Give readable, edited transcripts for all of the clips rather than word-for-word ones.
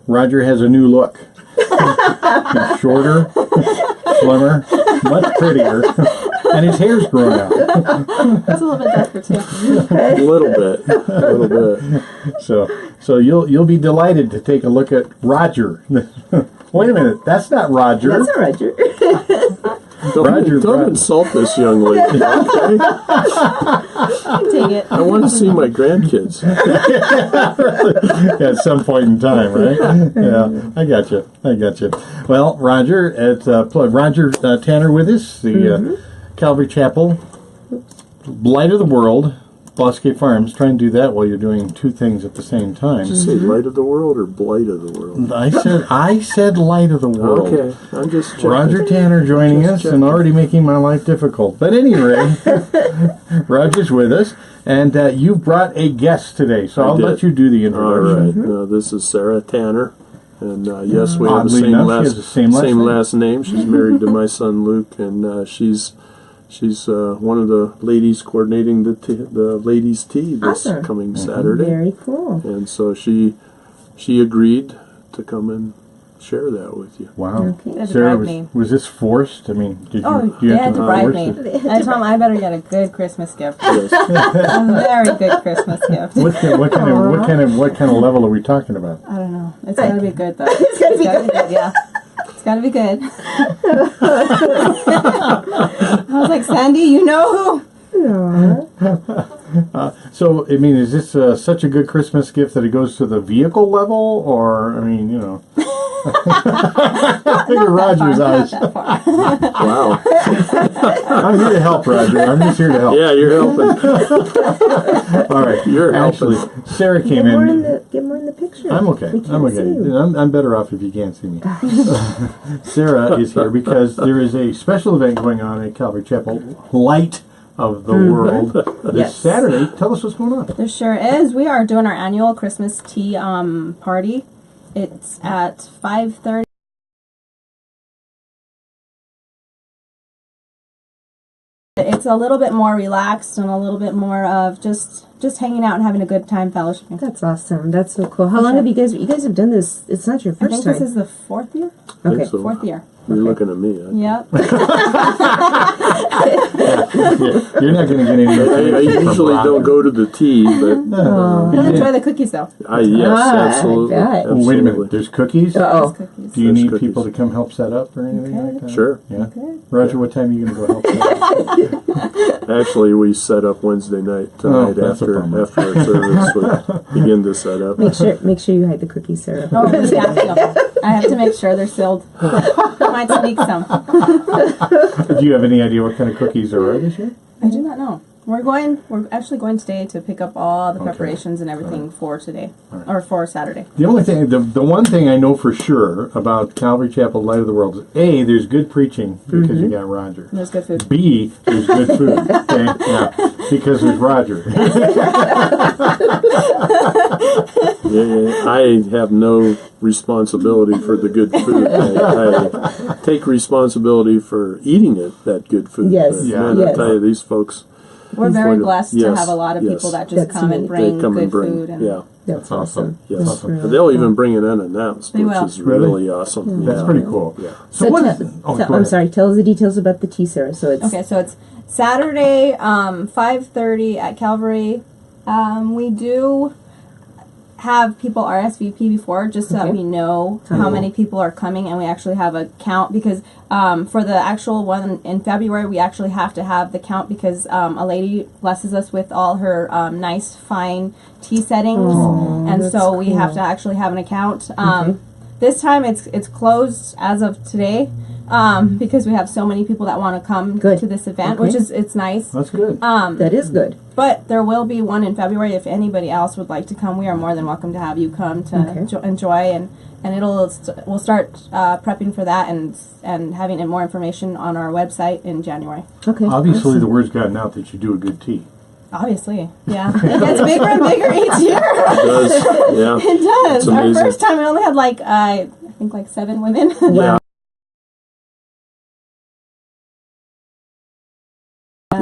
Roger has a new look. He's shorter, slimmer, much prettier, and his hair's grown out. It's a little bit darker too. A little bit. So you'll be delighted to take a look at Roger. Wait a minute, that's not Roger. That's not Roger. Don't insult this young lady. Okay? Take it. I want to see my grandkids. At some point in time, right? Yeah, I got you. Well, Roger, it's Roger Tanner with us, the Calvary Chapel, Light of the World, Bosque Farms. Try and do that while you're doing two things at the same time. Did you say light of the world or blight of the world? I said light of the world. Okay, I'm just checking. Roger Tanner joining us and already making my life difficult. But anyway, Roger's with us, and you brought a guest today, so I'll let you do the introduction. All right. This is Sarah Tanner, and yes, we have Oddly enough, she has the same last name. She's married to my son Luke, and she's one of the ladies coordinating the ladies' tea this coming Saturday. Very cool. And so she agreed to come and share that with you. Wow. Okay. Sarah, was this forced? I mean, did you have to bribe me. force it? I told him I better get a good Christmas gift. Yes. A very good Christmas gift. What kind of level are we talking about? I don't know. It's gotta be good though. It's gotta be good. Yeah. It's gotta be good. I was like, Sandy, you know who? So, I mean, is this such a good Christmas gift that it goes to the vehicle level, or, I mean, you know? Look at Roger's eyes. Wow. I'm here to help, Roger. I'm just here to help. Yeah, you're helping. All right. You're Actually, helping. Sarah came in. Get more in the picture. I'm okay. We can't I'm see okay. you. I'm better off if you can't see me. Sarah is here because there is a special event going on at Calvary Chapel, Light of the World, this Saturday. Tell us what's going on. There sure is. We are doing our annual Christmas tea party. It's at 5:30. It's a little bit more relaxed and a little bit more of just hanging out and having a good time fellowshipping. That's awesome. That's so cool. How long have you guys have done this? It's not your I first think time. this is the fourth year. Okay. So. Fourth year. You're looking at me. Yep. You're not going to get any. I usually don't go to the tea, but You'll enjoy the cookies though. yes, absolutely. I bet. Absolutely. Wait a minute. There's cookies. Uh-oh. There's cookies. Do you There's need cookies. people to come help set up or anything like that? Sure. Yeah. Okay. Roger, what time are you going to go help set up? Actually, we set up Wednesday night tonight that's a after bummer. our service. We begin to set up. Make sure you hide the cookies, Sarah. Oh, yeah. I have to make sure they're sealed. I might sneak some. Do you have any idea what kind of cookies there are this year? I do not know. We're actually going today to pick up all the preparations and everything for today, or for Saturday. The only thing, the one thing I know for sure about Calvary Chapel Light of the World is A, there's good preaching because you got Roger. And there's good food. B, there's good food. Okay? Yeah, because there's Roger. Yeah, I have no responsibility for the good food. I take responsibility for eating that good food. Yes, But, yeah. man, I tell you, these folks. We're very Yes, blessed to have a lot of yes. people that just That's come and neat. bring They come good and bring. food. And Yeah. That's awesome. Yes. That's really They'll cool. even bring it unannounced, They which will. is really awesome. That's Yeah. pretty cool. Yeah. So what? I'm Go ahead. sorry. Tell us the details about the tea, Sarah. So it's Okay, so it's Saturday, 5:30 at Calvary. We do have people RSVP before, just so that we know how many people are coming, and we actually have a count because for the actual one in February, we actually have to have the count because a lady blesses us with all her nice, fine tea settings, and that's so we have cool. to actually have an account. This time it's closed as of today because we have so many people that want to come Good. to this event, Okay. which is it's nice. That's good. that is good. But there will be one in February. If anybody else would like to come, we are more than welcome to have you come to enjoy, and we'll start prepping for that and having more information on our website in January. Okay. Obviously, the word's gotten out that you do a good tea. Obviously, yeah, it gets bigger and bigger each year. It does. Yeah. It does. It's Our amazing. first time, we only had I think 7 women. Yeah.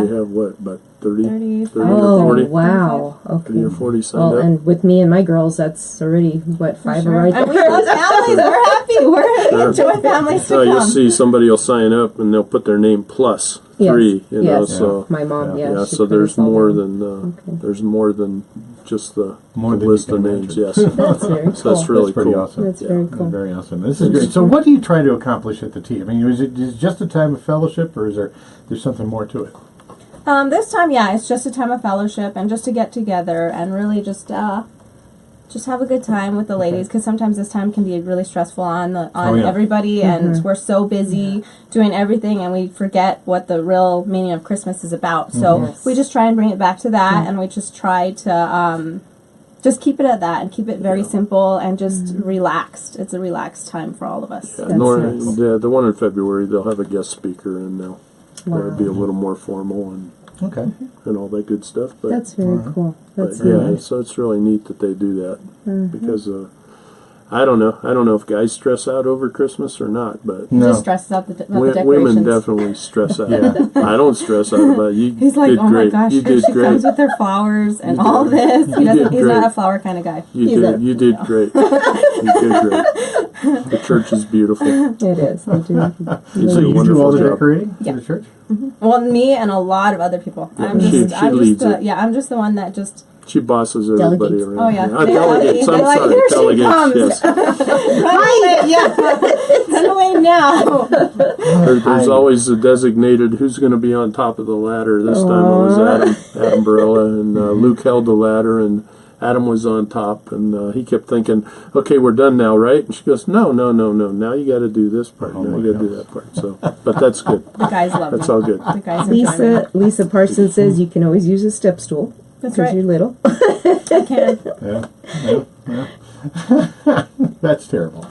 have what, about 30 35, or 40? Wow. Okay. 30 or 40 signed Well, up. and with me and my girls, that's already what 5 Sure. are right And we there. love families. We're happy. We Sure. enjoy families to So you'll come. see somebody will sign up and they'll put their name plus Yes. 3. You know, Yes. so My mom, Yeah. yeah. yeah. she So put there's us all more down. than there's more than just the More than list you of can names. imagine. Yes. That's very cool. So that's really That's pretty cool. awesome. That's very cool. Very awesome. This is great. So, what do you try to accomplish at the tea? I mean, is it just a time of fellowship, or is there's something more to it? This time, yeah, it's just a time of fellowship and just to get together and really just have a good time with the ladies, because sometimes this time can be really stressful on everybody, and we're so busy doing everything and we forget what the real meaning of Christmas is about. So we just try and bring it back to that, and we just try to just keep it at that and keep it very simple and just relaxed. It's a relaxed time for all of us. Yeah, That's nice. the one in February, they'll have a guest speaker and they'll be a little more formal Okay. and all that good stuff. But That's very cool. But That's yeah, nice. so it's really neat that they do that because I don't know if guys stress out over Christmas or not, but No. Just stresses out the decorations. women definitely stress out. Yeah. I don't stress out about it. You. He's like, did oh great. my gosh, You here did she great. comes with her flowers and all did. this. You did He's not great. a flower kind of guy. You did great. You did great. The church is beautiful. It is. They do. So you do wonderful all the job. decorating Yeah. for the church? Well, me and a lot of other people. Yeah, I'm she just leads the it. I'm just the one that just She bosses everybody Delegates. around. Oh, yeah. Delegates. They I'm like, sorry, here she delegates. comes. Yes. run away, yeah, run away now. There's always a designated who's going to be on top of the ladder. This time it was Adam Barella, and Luke held the ladder, and Adam was on top, and he kept thinking, "Okay, we're done now, right?" And she goes, "No. Now you got to do this part. Now you got to do that part." So, but that's good. The guys love That's me. all good. The guys enjoy me. Lisa Parsons says you can always use a step stool. That's Because right. you're little. I can. Yeah. That's terrible.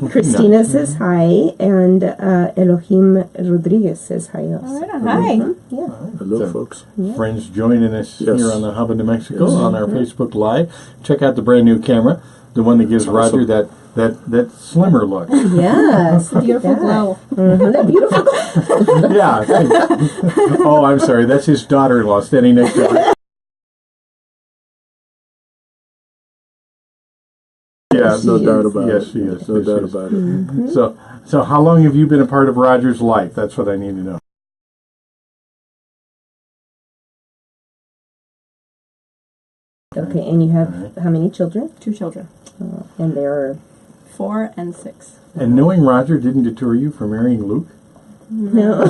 Christina says hi, and Elohim Rodriguez says hi also. All right, hi. Yeah. Hello, So- folks. Friends joining us Yes. here on the Hub of New Mexico on our Facebook Live. Check out the brand new camera, the one that gives That's Roger awesome. that slimmer look. Yes. look at Beautiful that. glow. That beautiful glow. Yeah. Oh, I'm sorry. That's his daughter-in-law standing next to him. Yeah, No doubt about yes, it. she is. No Yes, she doubt is. about it. So how long have you been a part of Roger's life? That's what I need to know. Okay, and you have how many children? 2 children, And they're 4 and 6. And knowing Roger didn't deter you from marrying Luke? no.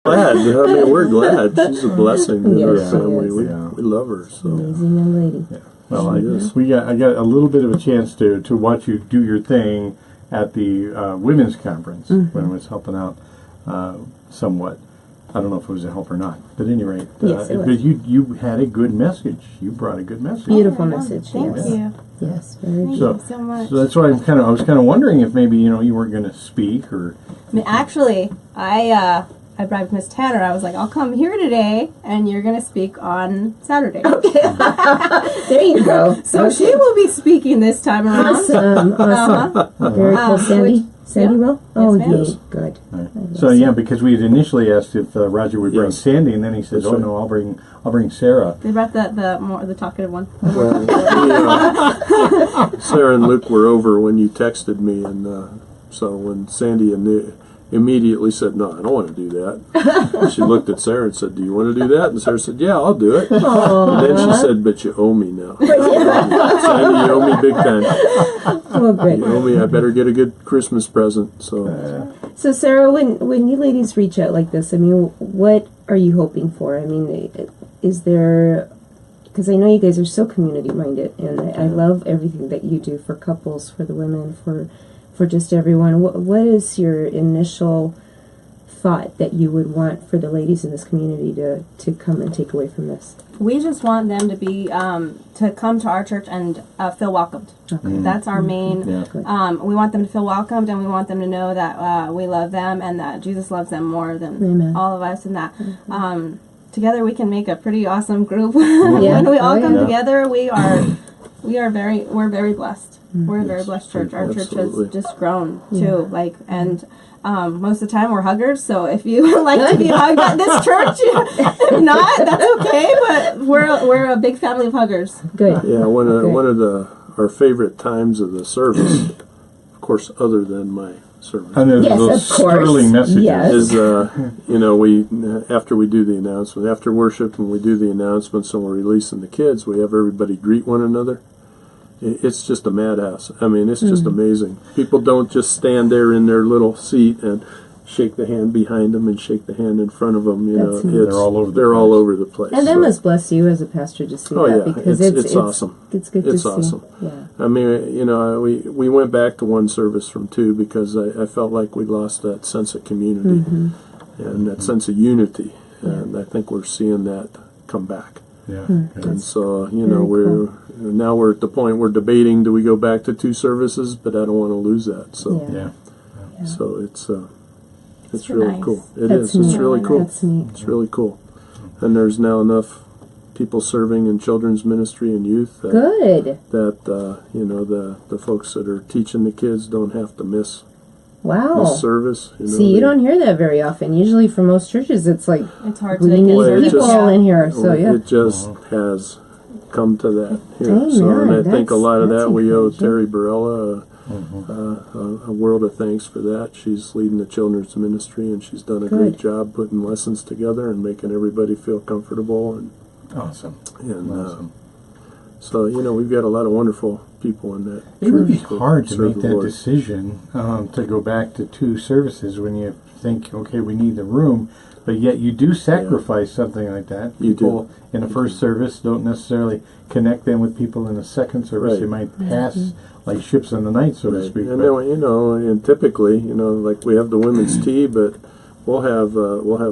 Glad. I mean, we're glad. She's a blessing in our Yes, she family. is. We love her. So Amazing young lady. Well, She I got a little bit of a chance to watch you do your thing at the women's conference when I was helping out somewhat. I don't know if it was a help or not, but at any rate, Yes, it was. but you had a good message. You brought a good message. Beautiful message. Thank Yes. you. Yes, very Thank good. you so much. So that's why I was kind of wondering if maybe you weren't going to speak or. I mean, actually, I bribed Miss Tanner. I was like, I'll come here today, and you're going to speak on Saturday. There you go. So Okay. she will be speaking this time around. Awesome. Awesome. Very cool. Sandy? Sandy yeah. will? Oh, ma'am. yay. Good. Right. So yeah, because we had initially asked if Roger would bring Yes. Sandy, and then he said, That's "Oh right. no, I'll bring Sarah." They brought the talkative one. Well, Sarah and Luke were over when you texted me, and so when Sandy immediately said, "No, I don't want to do that," she looked at Sarah and said, "Do you want to do that?" And Sarah said, "Yeah, I'll do it." And then she said, "But you owe me now, Sandy. You owe me big time. Oh, good. You owe me. I better get a good Christmas present." So So, Sarah, when you ladies reach out like this, I mean, what are you hoping for? I mean, is there... Because I know you guys are so community-minded, and I love everything that you do for couples, for the women, for just everyone. What is your initial thought that you would want for the ladies in this community to come and take away from this? We just want them to be to come to our church and feel welcomed. Okay. That's our main. Yeah. We want them to feel welcomed, and we want them to know that we love them and that Jesus loves them more than Amen. all of us, and that together we can make a pretty awesome group. Yeah. When we all Oh, come yeah. together, we are we're very blessed. We're a very blessed church. Our Absolutely. church has just grown too. Like, and most of the time we're huggers. So if you would like to be hugged at this church, if not, that's okay. But we're a big family of huggers. Good. Yeah, one of our favorite times of the service, of course, other than my service, And there's Yes, those of course. sterling messages. Yes. is we after we do the announcement, after worship, and we do the announcements and we're releasing the kids, we have everybody greet one another. It's just a madhouse. I mean, it's just amazing. People don't just stand there in their little seat and shake the hand behind them and shake the hand in front of them. That's neat. They're all over the they're place. all over the place. And that So, must bless you as a pastor to see Oh, that yeah. because It's awesome. It's good It's to awesome. see. Yeah. I mean, we went back to one service from two because I felt like we lost that sense of community and that sense of unity, and I think we're seeing that come back. Yeah. And so, very now we're at the point we're debating: do we go back to two services? But I don't want to lose that. So, Yeah. Yeah. so it's It's really nice. cool. It That's is. It's neat. really cool. That's neat. It's really cool. And there's now enough people serving in children's ministry and youth that Good. the folks that are teaching the kids don't have to miss Wow. service. See, you don't hear that very often. Usually, for most churches, it's like It's hard to we make need Well, it it people just- in here. So yeah. It just has come to that here. Amen. So, and I think a lot of That's that we owe encouraging. Terry Barella a world of thanks for that. She's leading the children's ministry, and she's done a great Good. job putting lessons together and making everybody feel comfortable. Awesome. And Awesome. so, we've got a lot of wonderful people in that It would be church that hard to serve make the that Lord. decision to go back to two services when you think, okay, we need the room, but yet you do sacrifice something like that. You do. People in the first service don't necessarily connect them with people in the second service. Right. They might pass like ships in the night, so to Right. speak. And but- then, and typically, like we have the women's tea, but we'll have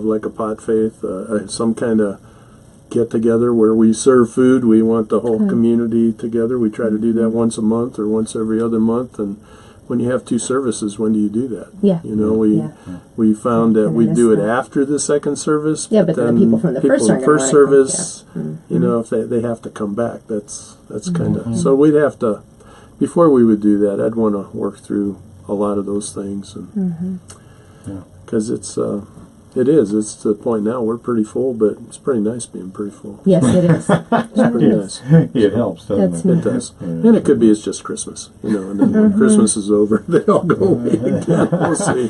like a pot faith, some kind of get together where we serve food. We want the whole community together. We try to do that once a month or once every other month. And when you have two services, when do you do that? Yeah. We found that Kinda we miss do it that. after the second service. Yeah, but then the people from the first in aren't gonna first wanna come, service, if they have to come back, that's kind of Mm-hmm. so we'd have to. Before we would do that, I'd want to work through a lot of those things, and because it's to the point now we're pretty full, but it's pretty nice being pretty full. Yes, it is. It's pretty nice. it helps, doesn't That's it? It does, and it could be it's just Christmas, and then when Christmas is over, they all go away again. We'll see.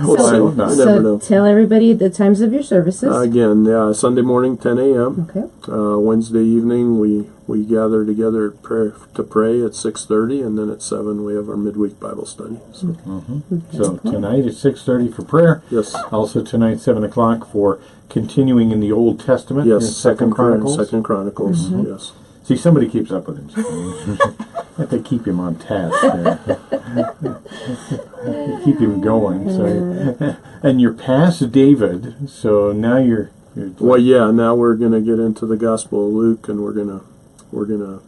We'll see. hope not. You never know. So tell everybody the times of your services. Again, Sunday morning, 10 a.m. Okay. Wednesday evening, we gather together to pray at 6:30, and then at 7 we have our midweek Bible study. So, So tonight at 6:30 for prayer. yes, Also tonight 7:00 for continuing in the Old Testament. in yes, Second Chronicles. Chronicles. Yes, See, somebody keeps up with him. Have to keep him on task there. Keep him going. So, and you're past David, so now you're well, yeah. Now we're gonna get into the Gospel of Luke, and we're gonna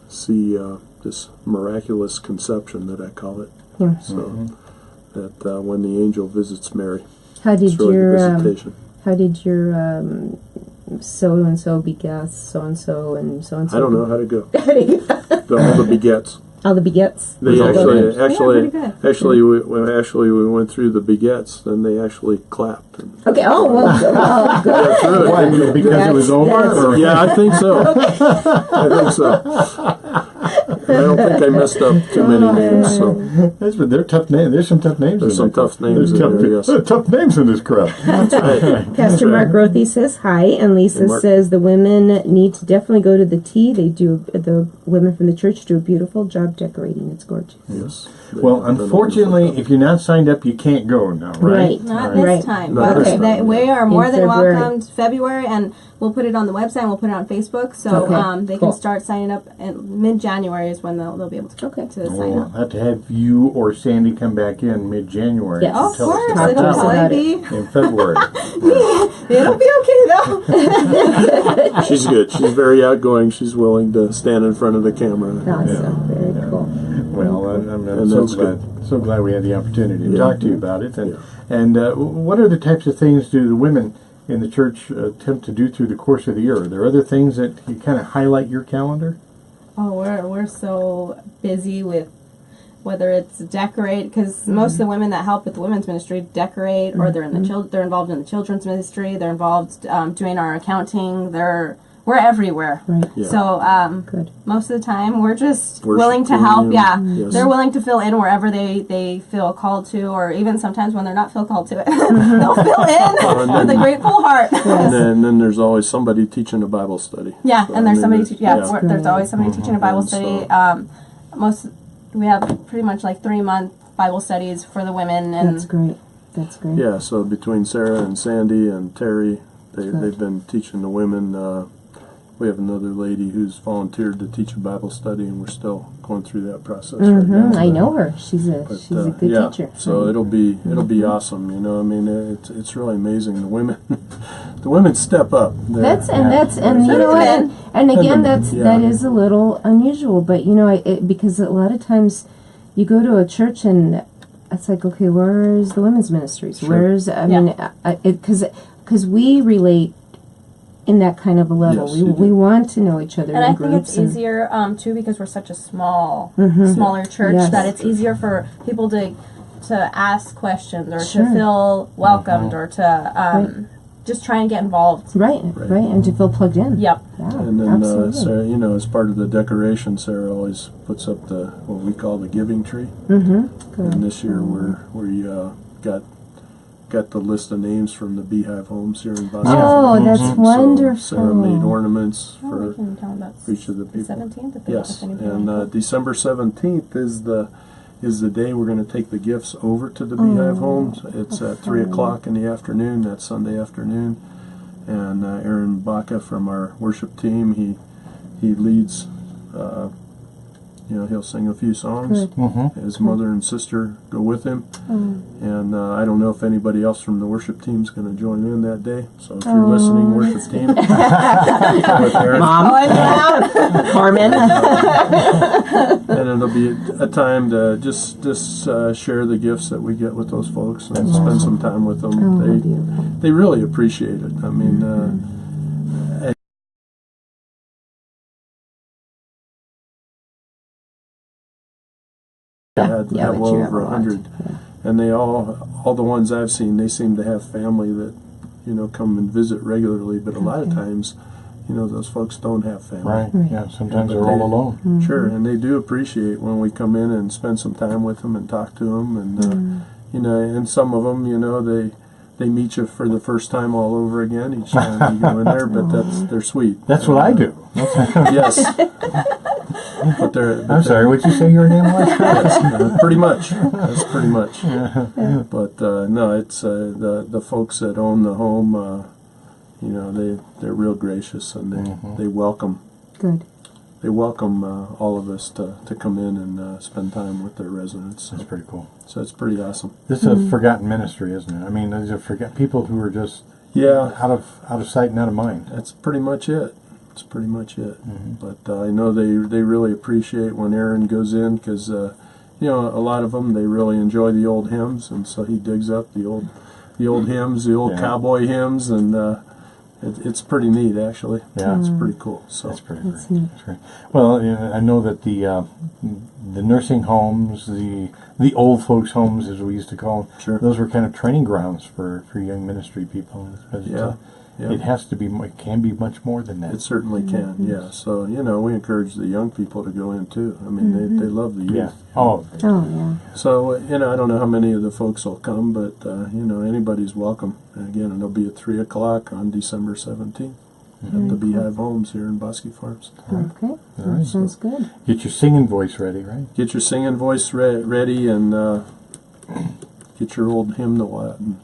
see this miraculous conception that I call it. Yeah. So that when the angel visits Mary, How did it's really the your visitation. how did your so and so begat so and so and so and so? I don't know how to go. All the begets. All the begets. They Those are actually, names. pretty good. actually, we went through the begets. Then they actually clapped. And Okay. Oh well. got through it. Why, because it was over? That's- Or? Yeah, I think so. I think so. I don't think I messed up too many names. So They're tough names. There's some tough names. There's in some there. tough names There's in tough, there, yes. there's tough names in this crowd. right. Pastor Mark Rothy says hi, and Lisa Hey, Mark. says the women need to definitely go to the tea. The women from the church do a beautiful job decorating. It's gorgeous. Yes. Well, unfortunately, if you're not signed up, you can't go now, right? Right. Not Right. this time, Not but this time, they, we are more In than February. welcome to February, and we'll put it on the website and we'll put it on Facebook, so Okay, they cool. can start signing up. In mid-January is when they'll be able to, Okay. to sign We'll up. have to have you or Sandy come back in mid-January. Yes. and Oh, of tell us course, about Talk to it'll us that about probably it. be in February. it'll be okay though. She's good. She's very outgoing. She's willing to stand in front of the camera. Awesome. Very cool. Well, I'm And so that's glad. So glad we had the opportunity to Yeah. talk to you about it. And what are the types of things do the women in the church attempt to do through the course of the year? Are there other things that you kind of highlight your calendar? Oh, we're so busy with whether it's decorate, because most of the women that help with the women's ministry decorate, or they're in the they're involved in the children's ministry. They're involved doing our accounting. We're everywhere. Right. Yeah. So Good. most of the time we're just Worship willing to team, help. Yeah, yes. they're willing to fill in wherever they feel called to, or even sometimes when they're not feel called to it, they'll fill in with a grateful heart. And then there's always somebody teaching a Bible study. Yeah, So, and there's somebody. yeah. There's always somebody teaching a Bible And study. so- We have pretty much like 3-month Bible studies for the women, and That's great. That's great. Yeah, so between Sarah and Sandy and Terry, they've been teaching the women. We have another lady who's volunteered to teach a Bible study, and we're still going through that process right now. I know her. She's a good yeah, teacher. so it'll be awesome. You know, I mean, it's really amazing. The women, the women step up. That's and you know what? And again, that is a little unusual, but you know, because a lot of times you go to a church and it's like, okay, where's the women's ministries? Sure. Where's mean, because we relate in that kind of a level. Yes, you we do. want to know each other. And in I think it's groups easier too, because we're such a smaller church, Yes. that it's easier for people to ask questions, or Sure. to feel welcomed, or to just try and get involved. Right, and to feel plugged in. Yep. Yeah, And then absolutely. Sarah, you know, as part of the decoration, Sarah always puts up what we call the giving tree. Good. And this year we got the list of names from the Beehive Homes here in Boston. Oh, that's So wonderful. Sarah made ornaments Oh, we for can tell them about each of the the people. 17th. Yes, if anybody and wants it. December 17th is the day we're going to take the gifts over to the Beehive Homes. It's at 3 o'clock in the afternoon. That's Sunday afternoon. And Aaron Baca from our worship team, he leads. He'll sing a few songs. Good. His mother and sister go with him. And I don't know if anybody else from the worship team is going to join in that day. So if you're listening, worship team, with Aaron. Mom, Carmen. And it'll be a time to just share the gifts that we get with those folks and spend some time with them. They really appreciate it. I mean, had Yeah, well but you have over a lot. 100, and they all the ones I've seen, they seem to have family that come and visit regularly. But a lot of times, those folks don't have family. Right. Yeah. Sometimes But they're all alone. Sure, and they do appreciate when we come in and spend some time with them and talk to them, and and some of them, they meet you for the first time all over again each time you go in there. But they're sweet. That's what I do. Yes. But I'm sorry. What'd you say your name was? That's pretty much. That's pretty much. But no, it's the folks that own the home. They're real gracious, and they welcome. Good. They welcome all of us to come in and spend time with their residents. That's pretty cool. So it's pretty awesome. This is a forgotten ministry, isn't it? I mean, these are people who are just out of sight and out of mind. That's pretty much it. That's pretty much it. But I know they really appreciate when Aaron goes in, because a lot of them, they really enjoy the old hymns, and so he digs up the old hymns, the old cowboy hymns, and it's pretty neat, actually. Yeah. It's pretty cool. So That's pretty great. That's great. Well, I know that the nursing homes, the old folks' homes, as we used to call them, Sure. those were kind of training grounds for young ministry people. But, Yeah. It has to be. It can be much more than that. it certainly can. Yeah. So we encourage the young people to go in too. I mean, they love the youth. Yeah. Oh. Oh, yeah. So, I don't know how many of the folks will come, but, anybody's welcome. And again, it'll be at 3 o'clock on December 17th at the Beehive Homes here in Bosque Farms. Okay. right. Sounds good. Get your singing voice ready, right? Get your singing voice ready, and get your old hymnal out and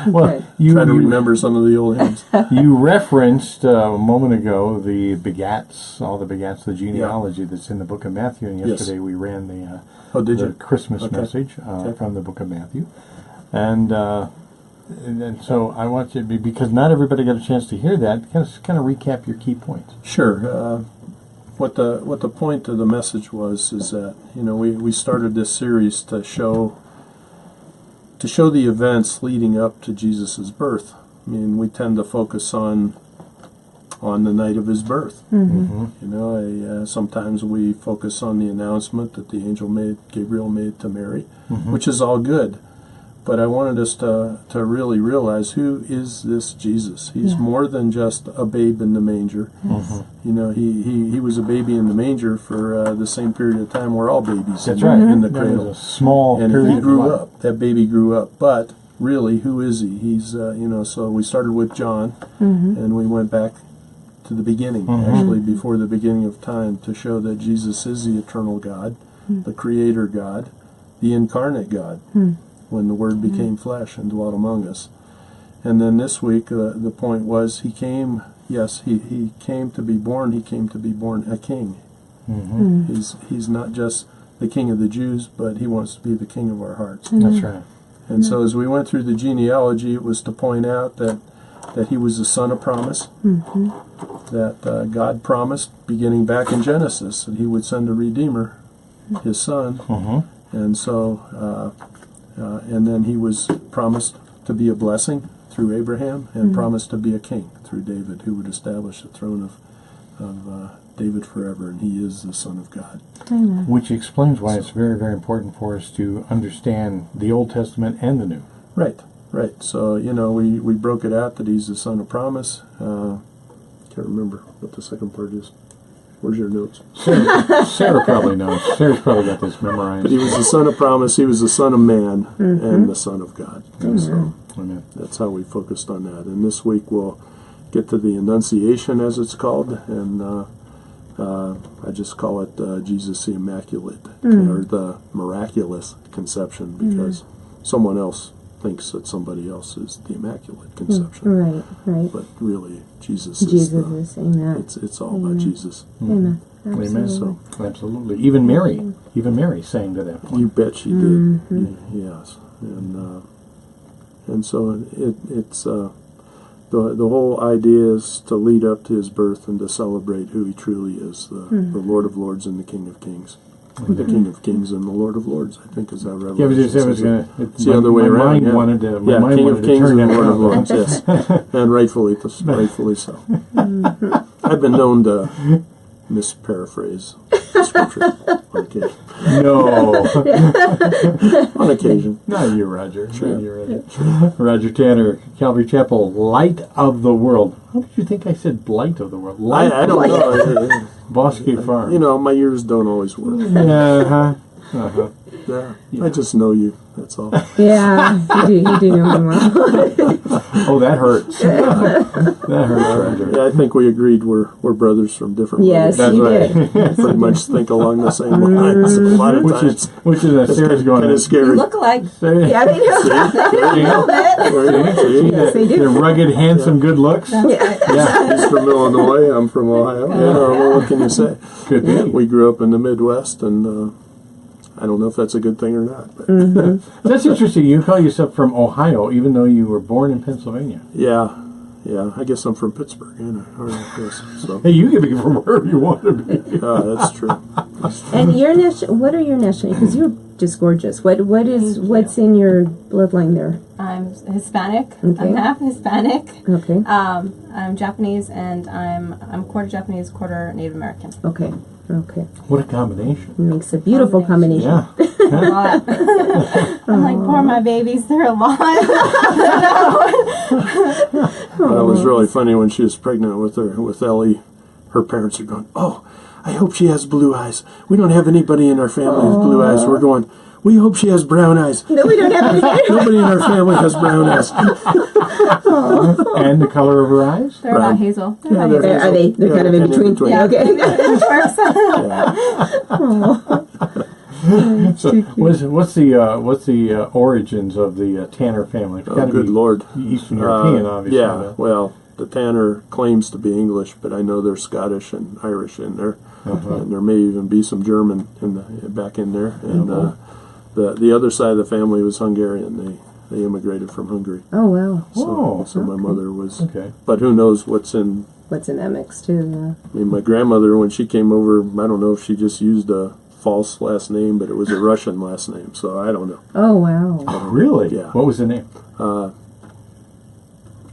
Well, try to remember some of the old hymns. You referenced a moment ago the begats, all the begats, the genealogy that's in the book of Matthew, and Yes. yesterday we ran the Oh, did the you? Christmas Okay. message Okay. from the book of Matthew, and so I want you to because not everybody got a chance to hear that. Kind of recap your key points. Sure. What the point of the message was is that we started this series to show the events leading up to Jesus' birth. I mean, we tend to focus on on the night of his birth. Mm-hmm. You know, sometimes we focus on the announcement that the angel Gabriel made to Mary, Mm-hmm. which is all good. But I wanted us to really realize, who is this Jesus? He's Yeah. more than just a babe in the manger. Mm-hmm. You know, he was a baby in the manger for the same period of time we're all babies That's in, right. in the That cradle. was a small And period he of grew life. up. That baby grew up. But really, who is he? He's, you know, so we started with John, and we went back to the beginning, Mhm. actually before the beginning of time, to show that Jesus is the eternal God, the creator God, the incarnate God, when the Word became flesh and dwelt among us. And then this week, the point was, he came, yes, he came to be born, he came to be born a king. Mm-hmm. He's not just the king of the Jews, but he wants to be the king of our hearts. That's right. And so as we went through the genealogy, it was to point out that he was the son of promise, that God promised, beginning back in Genesis, that he would send a Redeemer, his son. Mm-hmm. And so, and then he was promised to be a blessing through Abraham, and promised to be a king through David, who would establish the throne of David forever, and he is the Son of God. Which explains why it's very, very important for us to understand the Old Testament and the New. Right, right. So, you know, we broke it out that he's the son of promise. Can't remember what the second part is. Where's your notes? Sarah probably knows. Sarah's probably got this memorized. But he was the son of promise, he was the son of man, and the son of God. And so Amen. that's how we focused on that. And this week we'll get to the Annunciation, as it's called, and I just call it Jesus the Immaculate, or the Miraculous Conception, because someone else thinks that somebody else is the Immaculate Conception. Right, right. But really, Jesus Jesus is the... is, amen. It's all about Jesus. Amen. Amen. Absolutely. So, absolutely. Even Mary sang to that point. You bet she did. Yes, and so it's the whole idea is to lead up to his birth and to celebrate who he truly is, the Lord of Lords and the King of Kings. The King of Kings and the Lord of Lords, I think, is how Revelation Yeah, it says was it. gonna. It's the other way my around. Mind yeah. wanted to. My mind King wanted of to Kings turn and that Lord of around. Lords, yes, and rightfully so. I've been known to misparaphrase the scripture on occasion. No, On occasion. not you, Roger. Not you, Roger. Roger Tanner, Calvary Chapel, Light of the World. How did you think I said Blight of the World? Light. I don't know. Bosque Farm. You know, my ears don't always work. Yeah. Uh-huh. Yeah, I just know you. That's all. Yeah, you do know him well. Oh, that hurts. That hurts, Roger. Yeah, I think we agreed we're brothers from different Yes, mothers. That's you right. did. Pretty much think along the same lines a lot of times. Which is Sarah's going Kind of to scary. You look alike. Sarah, Yeah, they know. There you go. There you go. Yes, they do. the rugged, handsome, good looks. Yeah, He's from Illinois. I'm from Ohio. You know, what can you say? could be. We grew up in the Midwest, and I don't know if that's a good thing or not. But That's interesting. You call yourself from Ohio, even though you were born in Pennsylvania. yeah. I guess I'm from Pittsburgh. You know, or, yes, so Hey, you can be from wherever you want to be. that's true. And your what are your nationality? Because you're just gorgeous. What's in your bloodline there? I'm Hispanic. Okay. I'm half Hispanic. Okay. I'm Japanese, and I'm quarter Japanese, quarter Native American. Okay. Okay. What a combination. Makes a beautiful combination. Yeah. A lot. I'm like, poor my babies. They're alive. It was really funny when she was pregnant with Ellie. Her parents are going, "Oh, I hope she has blue eyes. We don't have anybody in our family with blue eyes." We're going, "We hope she has brown eyes." No, we don't have any. Nobody in our family has brown eyes. And the color of her eyes? They're about hazel. They're about they're hazel. Are they? They're kind of in between. Yeah. Okay. So, what's the origins of the Tanner family? It's Oh, gotta good be Lord. Eastern European, obviously. Yeah, well, the Tanner claims to be English, but I know there's Scottish and Irish in there. And there may even be some German back in there. And the other side of the family was Hungarian. They immigrated from Hungary. Oh wow. So my mother was... Okay. But who knows what's in... What's in that mix too? I mean, my grandmother, when she came over, I don't know if she just used a false last name, but it was a Russian last name, so I don't know. Oh wow. Oh, really? Yeah. What was the name?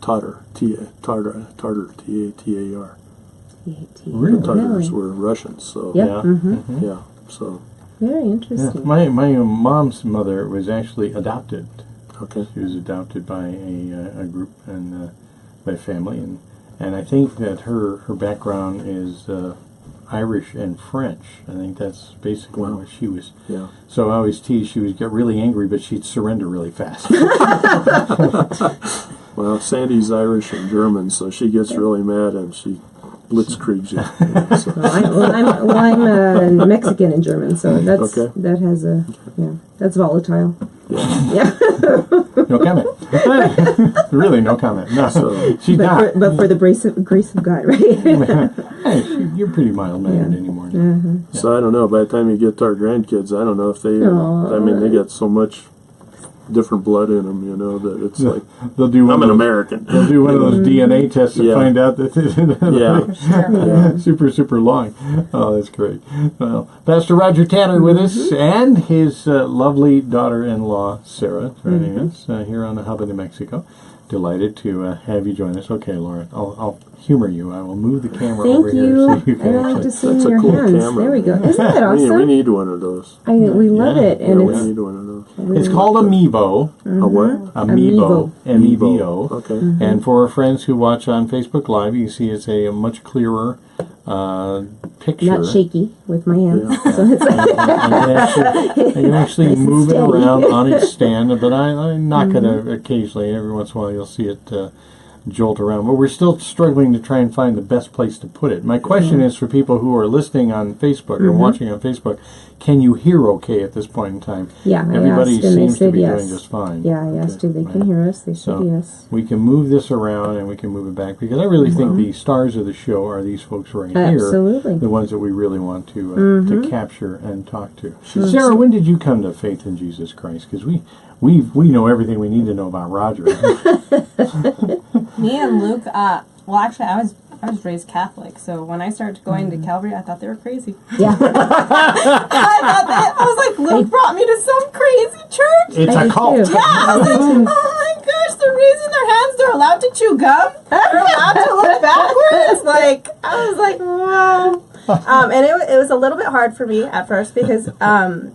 Tatar, Tatar, T-A-T-A-R. Really? The Tatars were Russians, so Yep. Yeah. Mm-hmm. yeah. So Very Yeah. interesting. My mom's mother was actually adopted. okay. She was adopted by a group and by family, and I think that her background is Irish and French. I think that's basically Wow. what she was. Yeah. So I always tease she would get really angry, but she'd surrender really fast. Well, Sandy's Irish and German, so she gets really mad and she blitzkriegs you. So, I'm Mexican and German, so that's Okay. that has a that's volatile. Yeah, No comment. Really, no comment. No, So- she's not. but for the grace of God, right? Hey, you're pretty mild-mannered anymore. Now. so I don't know. By the time you get to our grandkids, I don't know if they. Aw. I mean, they got so much different blood in them, you know, that it's like They'll do one I'm of an those- American. They'll do one of those DNA tests to Yeah. find out that Yeah. super long. Oh, that's great. Well, Pastor Roger Tanner with us and his lovely daughter-in-law Sarah joining us here on the Hub of New Mexico. Delighted to have you join us. Okay, Laura, I'll humor you. I will move the camera over Thank here you. so you I can don't have actually. to see That's a your cool hands. camera. There we go. Isn't that We awesome? need one of those. We love Yeah. it, and Yeah, we it's need one of those. It's called Amiibo. A what? Amiibo. M-E-B-O. Okay. And for our friends who watch on Facebook Live, you see it's a much clearer picture. not shaky with my hands. Yeah. So it's I can actually Nice and move it steady. around on its stand, but I'm not going to occasionally. Every once in a while, you'll see it jolt around. But we're still struggling to try and find the best place to put it. My question is for people who are listening on Facebook or watching on Facebook, can you hear okay at this point in time? yeah. I Everybody asked, and they seems to said be yes. doing just fine. Yeah, I asked if they can hear us. They said So, yes. We can move this around and we can move it back because I really think the stars of the show are these folks right here. Absolutely. The ones that we really want to capture and talk to. Sarah, when did you come to faith in Jesus Christ? Because we know everything we need to know about Roger. Me and Luke, well, actually, I was raised Catholic, so when I started going to Calvary, I thought they were crazy. Yeah. I was like, Luke brought me to some crazy church. It's I a did cult. too. Yeah, I was like, oh my gosh, they're raising their hands, they're allowed to chew gum, they're allowed to look backwards. Like, I was like, wow. And it was a little bit hard for me at first because I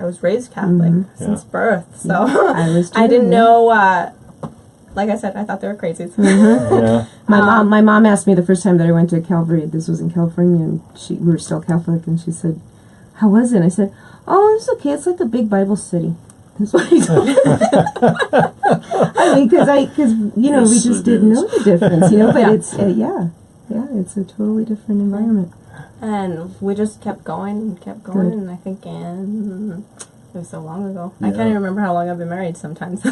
was raised Catholic since birth, so I was too, I didn't yeah. know. Like I said, I thought they were crazy. Yeah. My mom asked me the first time that I went to Calvary. This was in California, and we were still Catholic, and she said, "How was it?" And I said, "Oh, it's okay. It's like the big Bible study." That's what I told her. I mean, because you know, Yes, we just it didn't is. know the difference, you know. But Yeah. it's it's a totally different environment. And we just kept going and kept going, Good. and I think it was so long ago. I Yeah. can't even remember how long I've been married sometimes.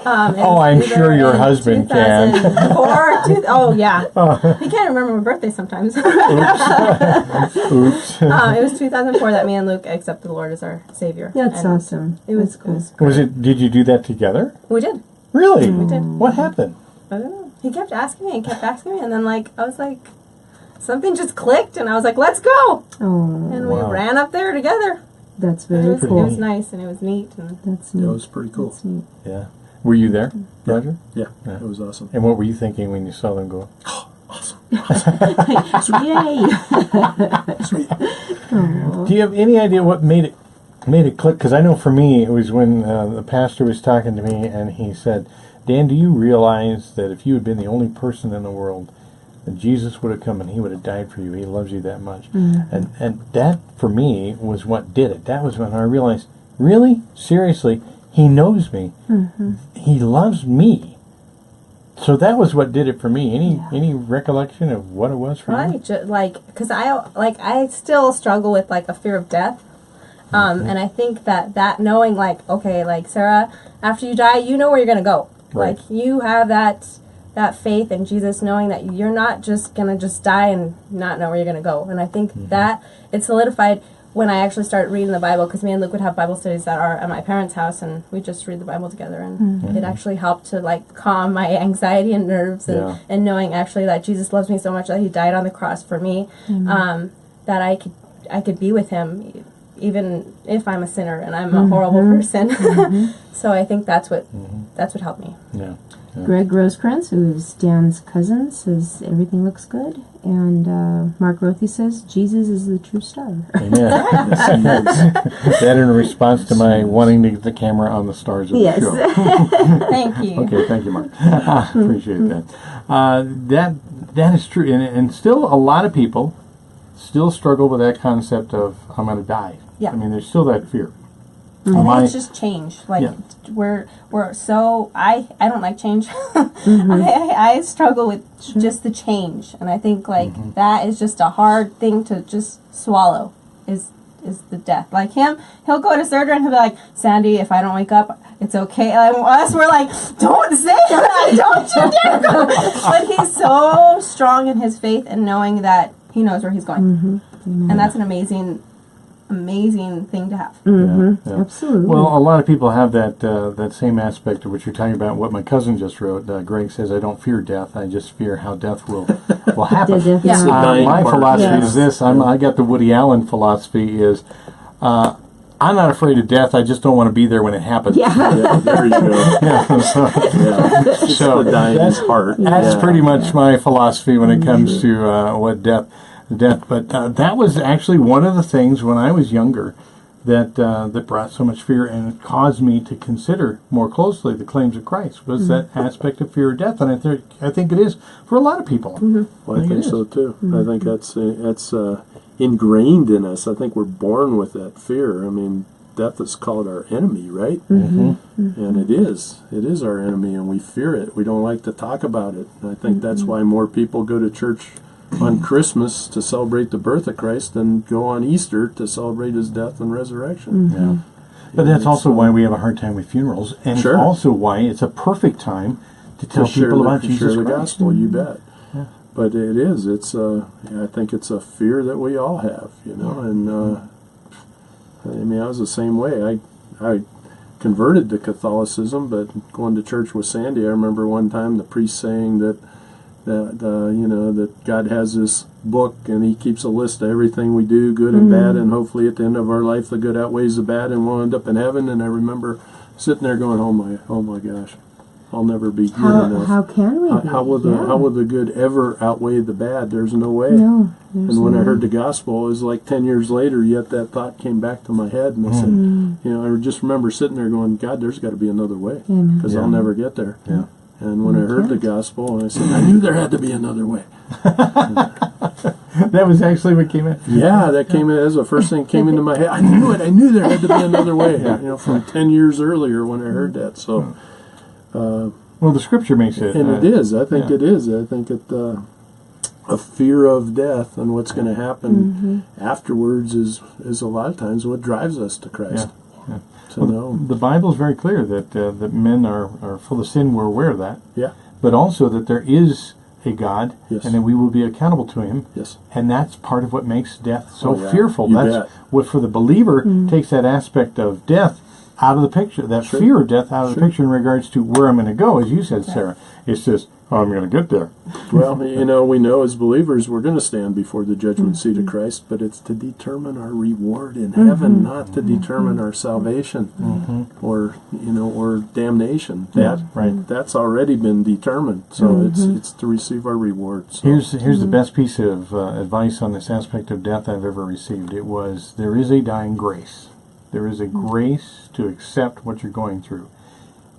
Oh, I'm sure your husband can. 2004, oh, yeah. He can't remember my birthday sometimes. Oops. It was 2004 that me and Luke accepted the Lord as our Savior. That's And awesome. It was That's cool. Was it? Did you do that together? We did. Really? We did. What happened? I don't know. He kept asking me and kept asking me, and then I was like, something just clicked, and I was like, let's go. Oh, And Wow. we ran up there together. that's It very was, it cool. was nice and it was neat. And That's That neat. was pretty cool. That's neat. Yeah. Were you there, Roger? Yeah, Yeah. it was awesome. And what were you thinking when you saw them go? Yay! Do you have any idea what made it click? Because I know for me, it was when the pastor was talking to me and he said, Dan, do you realize that if you had been the only person in the world, that Jesus would have come and he would have died for you? He loves you that much. And that, for me, was what did it. That was when I realized, really? Seriously? He knows me. He loves me. So that was what did it for me. Any recollection of what it was for you? right, because I still struggle with a fear of death. And I think that knowing okay, Sarah, after you die, you know where you're gonna go. Right. You have that faith in Jesus, knowing that you're not just gonna just die and not know where you're gonna go. And I think that it solidified when I actually started reading the Bible, because me and Luke would have Bible studies that are at my parents' house, and we just read the Bible together, and it actually helped to calm my anxiety and nerves, and knowing actually that Jesus loves me so much that he died on the cross for me, that I could be with him even if I'm a sinner and I'm a horrible person. So I think that's what helped me. Yeah. Greg Rosecrans, who is Dan's cousin, says everything looks good. And Mark Rothy says Jesus is the true star. Amen. That in response to my wanting to get the camera on the stars of the show. Thank you. Okay, thank you, Mark. Appreciate that. That is true. And still a lot of people still struggle with that concept of I'm going to die. Yeah. I mean, there's still that fear. And it's just change. Like we're so I don't like change. I struggle with just the change, and I think that is just a hard thing to just swallow. Is the death. Like he'll go to surgery and he'll be like, Sandy, if I don't wake up, it's okay. Like, us, we're like, don't say that, don't you dare go. But he's so strong in his faith and knowing that he knows where he's going, and that's an amazing thing to have. Absolutely. Well, a lot of people have that same aspect of what you're talking about. What my cousin just wrote, Greg says, I don't fear death. I just fear how death will happen. My philosophy is this. I got the Woody Allen philosophy is, I'm not afraid of death. I just don't want to be there when it happens. There you go. So the dying heart. That's pretty much my philosophy when it comes to what death. But that was actually one of the things when I was younger that brought so much fear, and it caused me to consider more closely the claims of Christ, was that aspect of fear of death. And I think it is for a lot of people. Well, I think so too. I think that's ingrained in us. I think we're born with that fear. I mean, death is called our enemy, right? And it is our enemy, and we fear it. We don't like to talk about it. And I think that's why more people go to church on Christmas to celebrate the birth of Christ than go on Easter to celebrate his death and resurrection. But that's also why we have a hard time with funerals, and it's also why it's a perfect time to tell people about Jesus Christ. Share the gospel, you bet. But it is. I think it's a fear that we all have, and I mean, I was the same way. I converted to Catholicism, but going to church with Sandy, I remember one time the priest saying that God has this book and he keeps a list of everything we do, good and bad, and hopefully at the end of our life the good outweighs the bad and we'll end up in heaven. And I remember sitting there going, oh my gosh, I'll never be good enough. How can we? How will the good ever outweigh the bad? There's no way. No. And when I heard the gospel, it was like 10 years later, yet that thought came back to my head, and I said, I just remember sitting there going, God, there's got to be another way, because I'll never get there. And when I heard the gospel, and I said, I knew there had to be another way. That was actually what came in? Yeah, that came in as the first thing came into my head. I knew it. I knew there had to be another way. From 10 years earlier when I heard that. So, well, the scripture makes it. And it is. I think it is. I think it a fear of death and what's going to happen afterwards is a lot of times what drives us to Christ. The Bible is very clear that men are full of sin. We're aware of that. But also that there is a God, and that we will be accountable to Him. And that's part of what makes death so fearful. That's what, for the believer, takes that aspect of death out of the picture, that fear of death out of the picture in regards to where I'm going to go, as you said, Sarah. It's just, I'm going to get there. Well, we know as believers we're going to stand before the judgment seat of Christ, but it's to determine our reward in heaven, not to determine our salvation or damnation. That's already been determined. So it's to receive our reward. So. Here's the best piece of advice on this aspect of death I've ever received. It was, there is a dying grace. There is a grace to accept what you're going through.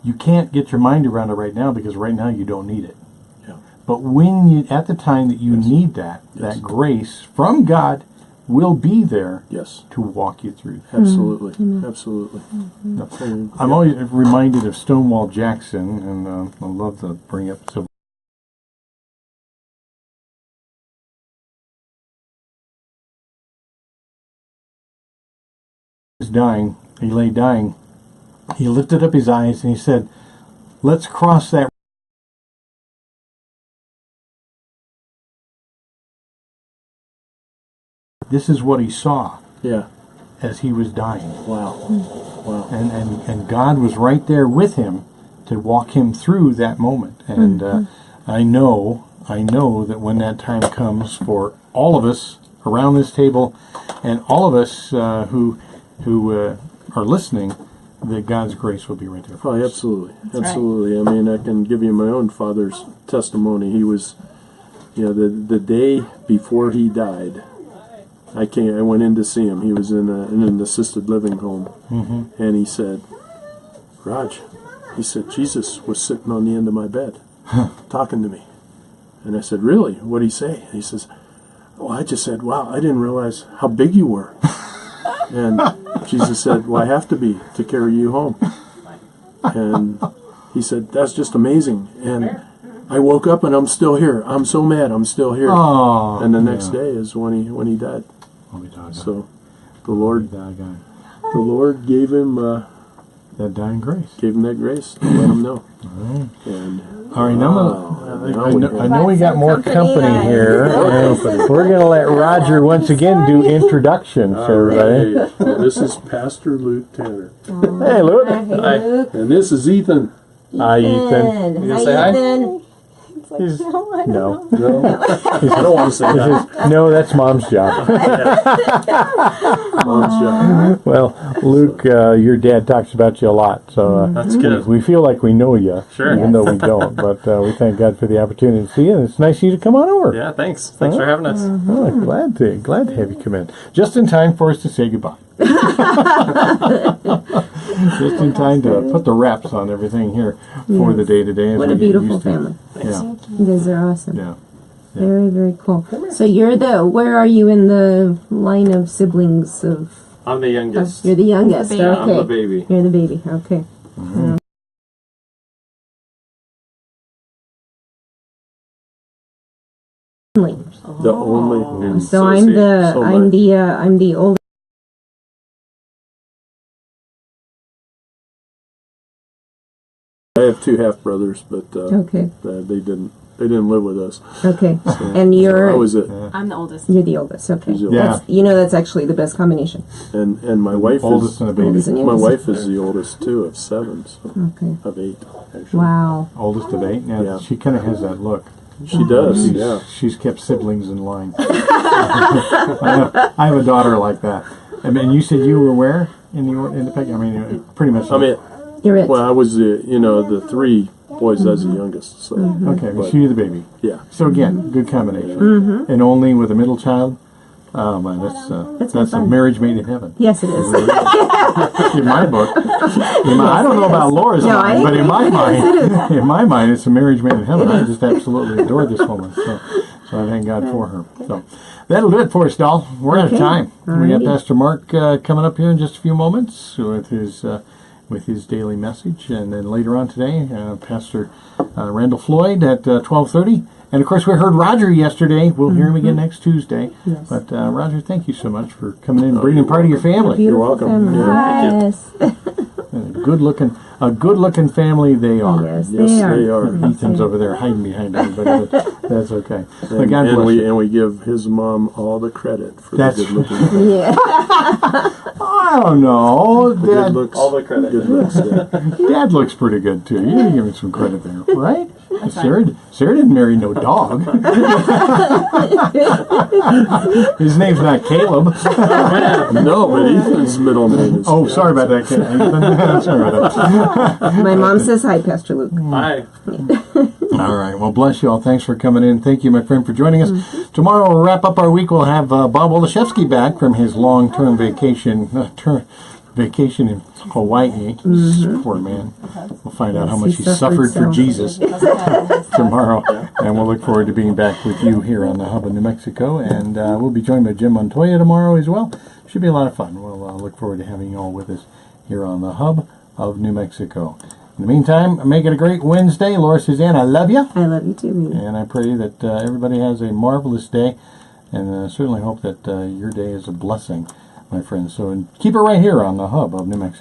You can't get your mind around it right now because right now you don't need it. But when at the time that you need that grace from God will be there to walk you through. Absolutely. Absolutely. I'm always reminded of Stonewall Jackson, and I love to bring up so. He lay dying. He lifted up his eyes and he said, let's cross that. This is what he saw as he was dying. Wow. And God was right there with him to walk him through that moment. And I know that when that time comes for all of us around this table and all of us who who are listening, that God's grace will be right there for Oh, us. absolutely. That's Absolutely. I mean, I can give you my own father's testimony. He was, the day before he died, I went in to see him. He was in an assisted living home. Mm-hmm. And he said, Raj, he said, Jesus was sitting on the end of my bed talking to me. And I said, really? What'd he say? He says, I just said, wow, I didn't realize how big you were. And Jesus said, well, I have to be to carry you home. And he said, that's just amazing. And I woke up and I'm still here. I'm so mad I'm still here. Oh, And the next day is when he died. So the Lord gave him that dying grace. Gave him that grace to let him know. And all right, I know we got more company here. We're going to let Roger once again do introductions, everybody. Right. Well, this is Pastor Luke Tanner. Hey, Luke. Hi, Luke. And this is Ethan. Hi, Ethan. You gonna say hi? Ethan. It's like, no, No, I don't want to say that. No, that's Mom's job. Mom's job. Well, Luke, your dad talks about you a lot, so That's good. we feel like we know you, Sure. even though we don't. But we thank God for the opportunity to see you. And it's nice of you to come on over. Yeah, thanks. Thanks for having us. Oh, glad to have you come in. Just in time for us to say goodbye. Just in time to put the wraps on everything here for the day today. What a beautiful family. Yeah. You guys are awesome. Yeah. Very, very cool. So where are you in the line of siblings of... I'm the youngest. You're the youngest, baby. okay. I'm the baby. You're the baby, okay. The only. So I'm the oldest. I have two half brothers, but Okay, they didn't live with us. okay. So, And I was it. I'm the oldest. you're the oldest, okay. She's the Yeah. That's actually the best combination. And my wife Oldest is and a baby. Oldest and my youngest. wife is the oldest too, of 7, so Okay. of 8 actually. Wow. Oldest of 8. Yeah, Yeah. she kind of has that look. She does, yeah. She's kept siblings in line. I have a daughter like that. I mean, you said you were where in the picture? I mean, pretty much. I mean, You're it. well, I was the 3 boys. I was the youngest, so Okay, well, but- she's the baby. yeah. So again, good combination. And only with a middle child. Oh man, that's a fun. marriage made in heaven. Yes, it is. In my book, I don't know about Laura's No, mind, I but in my agree. mind, it's a marriage made in heaven. I just absolutely adore this woman. So I thank God for her. So that'll do it for us, doll. We're out of time. We got Alrighty. Pastor Mark coming up here in just a few moments with his daily message, and then later on today, Pastor Randall Floyd at 12:30. And of course, we heard Roger yesterday. We'll hear him again next Tuesday. Yes. But Roger, thank you so much for coming in and bringing part of your family. Beautiful welcome. family. Yeah. Yes. A good looking family they are. Yes, Yes, they are. Ethan's over there hiding behind everybody, but that's okay. But And, God bless you. we give his mom all the credit for That's the good looking. Yeah. I don't know. Good Dad, looks. All the credit. Good looks. Yeah. Dad looks pretty good too. You gotta give him some credit there, right? Sarah didn't marry no dog. His name's not Caleb. No, but Ethan's middle name is. Oh, sorry about that, Ethan. Sorry about that. My mom says hi, Pastor Luke. Hi. All right. Well, bless you all. Thanks for coming in. Thank you, my friend, for joining us. Tomorrow we'll wrap up our week. We'll have Bob Olaszewski back from his long-term vacation in Hawaii. Poor man. We'll find out how much he suffered for so. Jesus tomorrow. And we'll look forward to being back with you here on the Hub of New Mexico. And we'll be joined by Jim Montoya tomorrow as well. Should be a lot of fun. We'll look forward to having you all with us here on the Hub of New Mexico. In the meantime, make it a great Wednesday. Laura Suzanne, I love you. I love you too, baby. And I pray that everybody has a marvelous day. And certainly hope that your day is a blessing, my friends. So keep it right here on the Hub of New Mexico.